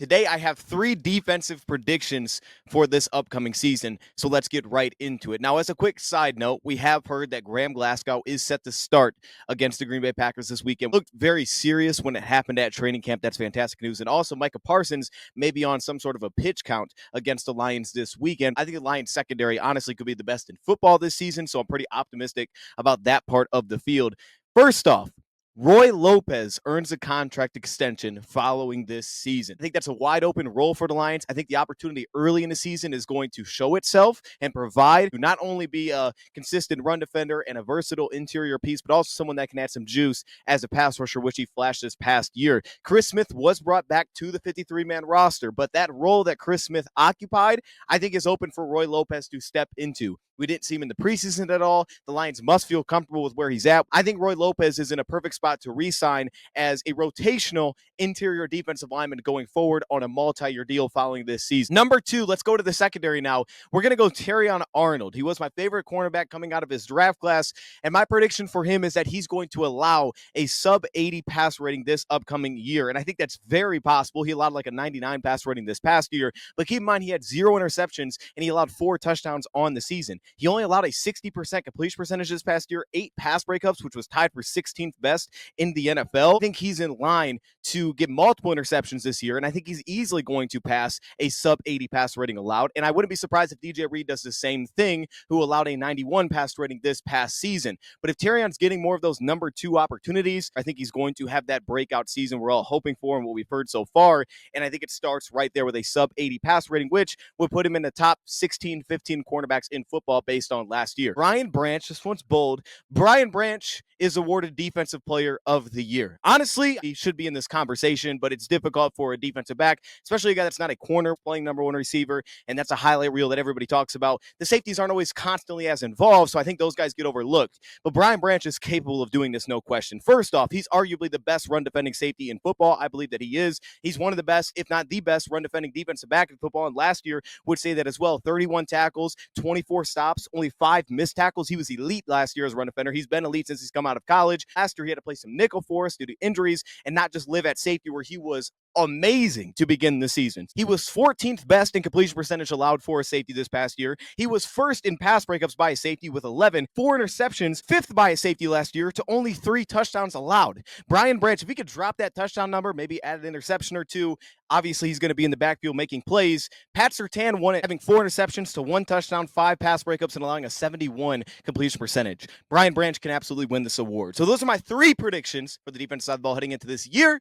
Today, I have 3 defensive predictions for this upcoming season, so let's get right into it. Now, as a quick side note, we have heard that Graham Glasgow is set to start against the Green Bay Packers this weekend. Looked very serious when it happened at training camp. That's fantastic news. And also, Micah Parsons may be on some sort of a pitch count against the Lions this weekend. I think the Lions secondary honestly could be the best in football this season, so I'm pretty optimistic about that part of the field. First off, Roy Lopez earns a contract extension following this season. I think that's a wide open role for the Lions. I think the opportunity early in the season is going to show itself and provide to not only be a consistent run defender and a versatile interior piece, but also someone that can add some juice as a pass rusher, which he flashed this past year. Chris Smith was brought back to the 53-man roster, but that role that Chris Smith occupied, I think is open for Roy Lopez to step into. We didn't see him in the preseason at all. The Lions must feel comfortable with where he's at. I think Roy Lopez is in a perfect spot to re-sign as a rotational interior defensive lineman going forward on a multi-year deal following this season. Number 2, let's go to the secondary now. We're going to go Terrion Arnold. He was my favorite cornerback coming out of his draft class, and my prediction for him is that he's going to allow a sub-80 pass rating this upcoming year, and I think that's very possible. He allowed like a 99 pass rating this past year, but keep in mind he had 0 interceptions, and he allowed 4 touchdowns on the season. He only allowed a 60% completion percentage this past year, 8 pass breakups, which was tied for 16th best in the NFL. I think he's in line to get multiple interceptions this year, and I think he's easily going to pass a sub-80 pass rating allowed, and I wouldn't be surprised if DJ Reed does the same thing, who allowed a 91 pass rating this past season. But if Terrion's getting more of those number 2 opportunities, I think he's going to have that breakout season we're all hoping for and what we've heard so far, and I think it starts right there with a sub-80 pass rating, which would put him in the top 16, 15 cornerbacks in football based on last year. Brian Branch, this one's bold. Brian Branch is awarded Defensive Player of the Year. Honestly, he should be in this conversation, but it's difficult for a defensive back, especially a guy that's not a corner playing number 1 receiver, and that's a highlight reel that everybody talks about. The safeties aren't always constantly as involved, so I think those guys get overlooked. But Brian Branch is capable of doing this, no question. First off, he's arguably the best run-defending safety in football. I believe that he is. He's one of the best, if not the best, run-defending defensive back in football, and last year would say that as well. 31 tackles, 24 stops, only 5 missed tackles. He was elite last year as a run defender. He's been elite since he's come out of college. Last year, he had to play some nickel for us due to injuries and not just live at safety, where he was amazing to begin the season. He was 14th best in completion percentage allowed for a safety this past year. He was first in pass breakups by a safety with 11, 4 interceptions, 5th by a safety last year to only 3 touchdowns allowed. Brian Branch, if he could drop that touchdown number, maybe add an interception or 2, obviously he's going to be in the backfield making plays. Pat Surtain won it, having 4 interceptions to 1 touchdown, 5 pass breakups, and allowing a 71 completion percentage. Brian Branch can absolutely win this award. So those are my 3 predictions for the defensive side of the ball heading into this year.